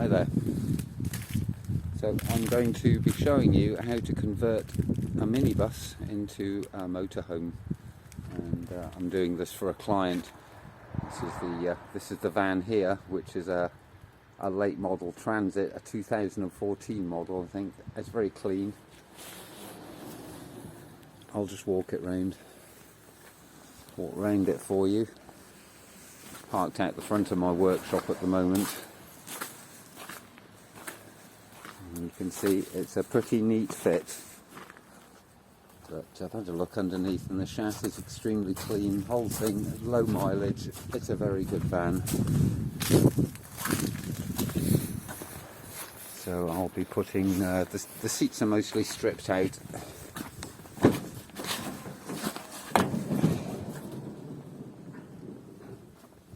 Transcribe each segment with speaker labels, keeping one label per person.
Speaker 1: Hi there. So I'm going to be showing you how to convert a minibus into a motorhome, and I'm doing this for a client. This is the van here, which is a late model Transit, a 2014 model, I think. It's very clean. I'll just walk round it for you. Parked out the front of my workshop at the moment. And you can see it's a pretty neat fit. But I've had a look underneath and the chassis is extremely clean. Whole thing, low mileage. It's a very good van. So I'll be putting, the seats are mostly stripped out.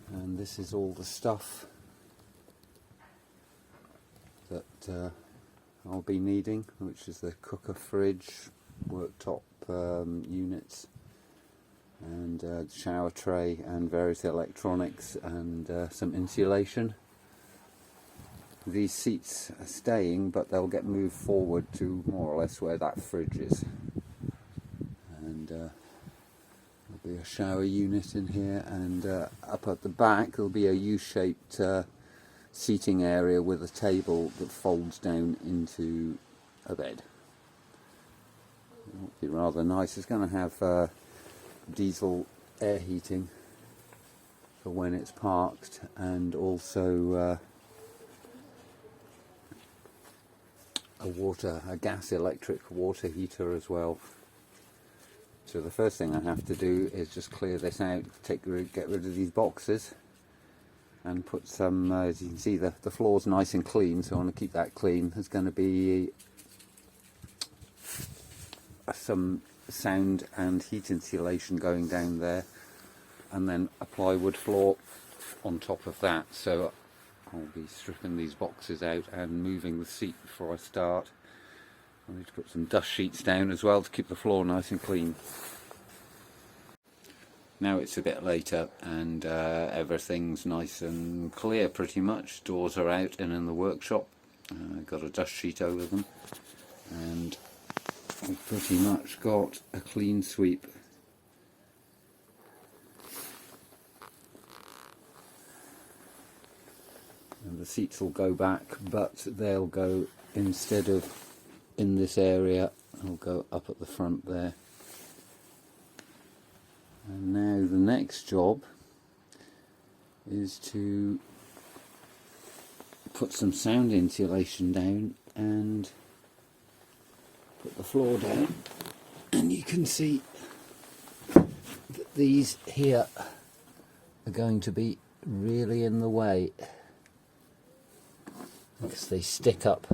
Speaker 1: And this is all the stuff that I'll be needing, which is the cooker, fridge, worktop units, and shower tray, and various electronics, and some insulation. These seats are staying, but they'll get moved forward to more or less where that fridge is. And there'll be a shower unit in here, and up at the back there'll be a U-shaped seating area with a table that folds down into a bed. It'll be rather nice. It's going to have diesel air heating for when it's parked, and also a gas electric water heater as well. So the first thing I have to do is just clear this out, get rid of these boxes, and put some, as you can see, the floor's nice and clean, so I want to keep that clean. There's going to be some sound and heat insulation going down there, and then a plywood floor on top of that. So I'll be stripping these boxes out and moving the seat before I start. I need to put some dust sheets down as well to keep the floor nice and clean. Now it's a bit later, and everything's nice and clear pretty much. Doors are out and in the workshop. Got a dust sheet over them, and I've pretty much got a clean sweep. And the seats will go back, but they'll go, instead of in this area, they'll go up at the front there. And now the next job is to put some sound insulation down and put the floor down. And you can see that these here are going to be really in the way, because they stick up,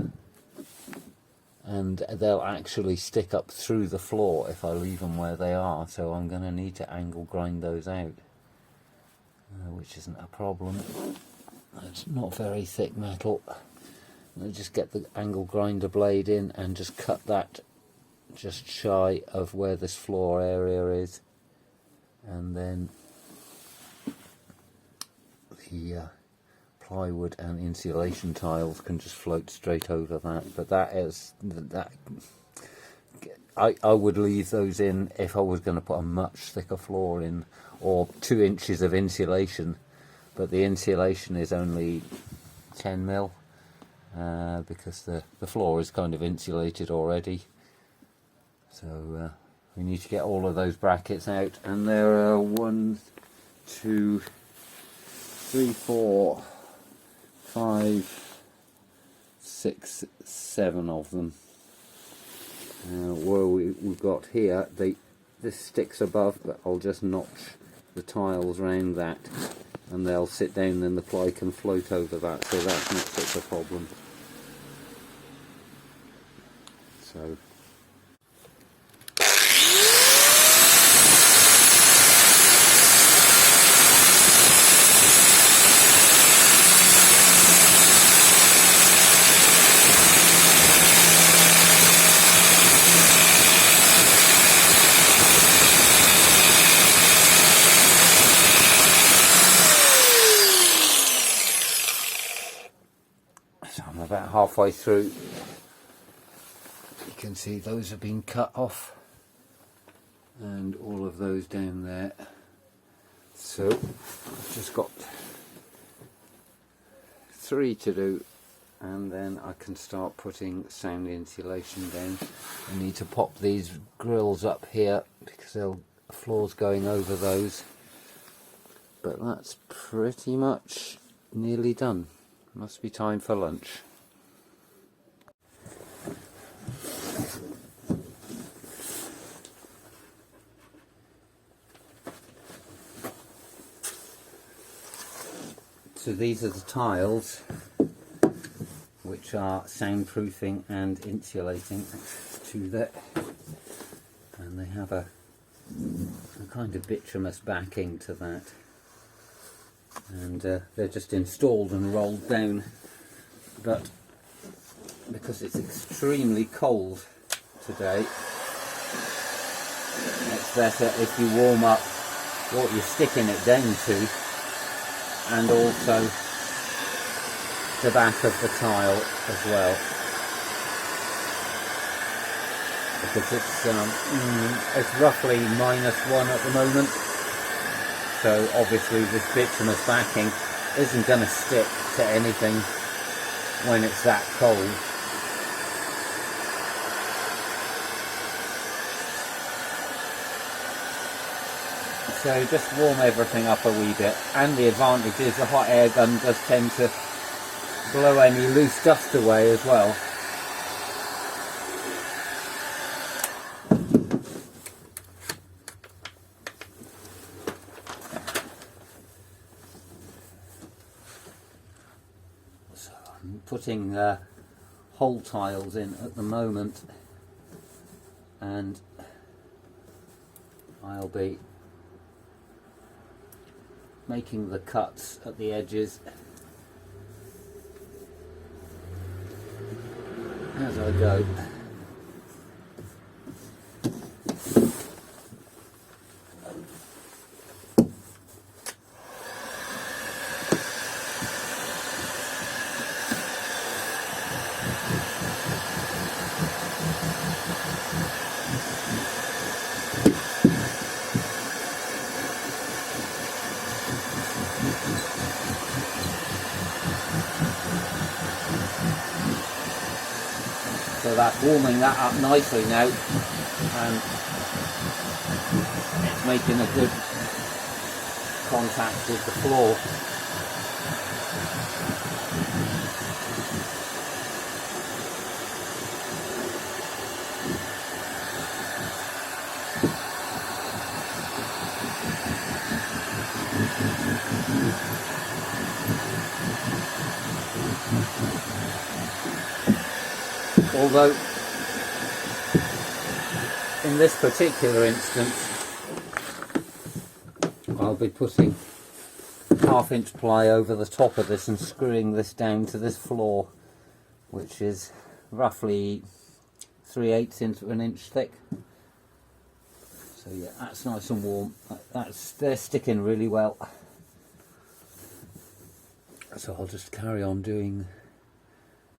Speaker 1: and they'll actually stick up through the floor if I leave them where they are. So I'm going to need to angle grind those out, which isn't a problem. It's not very thick metal. I'll just get the angle grinder blade in and just cut that just shy of where this floor area is, and then the plywood and insulation tiles can just float straight over that. But I would leave those in if I was going to put a much thicker floor in, or 2 inches of insulation, but the insulation is only 10 mil, because the floor is kind of insulated already. So we need to get all of those brackets out, and there are 1, 2, 3, 4, 5, 6, 7 of them. Where we've got here, this sticks above, but I'll just notch the tiles round that, and they'll sit down, and the ply can float over that, so that's not such a problem. So So I'm about halfway through. You can see those have been cut off, and all of those down there. So I've just got 3 to do, and then I can start putting sound insulation down. I need to pop these grills up here because the floor's going over those. But that's pretty much nearly done. Must be time for lunch. So these are the tiles which are soundproofing and insulating to that, and they have a kind of bituminous backing to that, and they're just installed and rolled down, but because it's extremely cold today, it's better if you warm up what you're sticking it down to, and also the back of the tile as well, because it's roughly -1 at the moment, so obviously this bituminous backing isn't going to stick to anything when it's that cold. So just warm everything up a wee bit, and the advantage is the hot air gun does tend to blow any loose dust away as well. So I'm putting hole tiles in at the moment, and I'll be making the cuts at the edges as I go. So that's warming that up nicely now, and it's making a good contact with the floor. Although in this particular instance I'll be putting 1/2 inch ply over the top of this and screwing this down to this floor, which is roughly 3/8 into an inch thick. So yeah, that's nice and warm. They're sticking really well. So I'll just carry on doing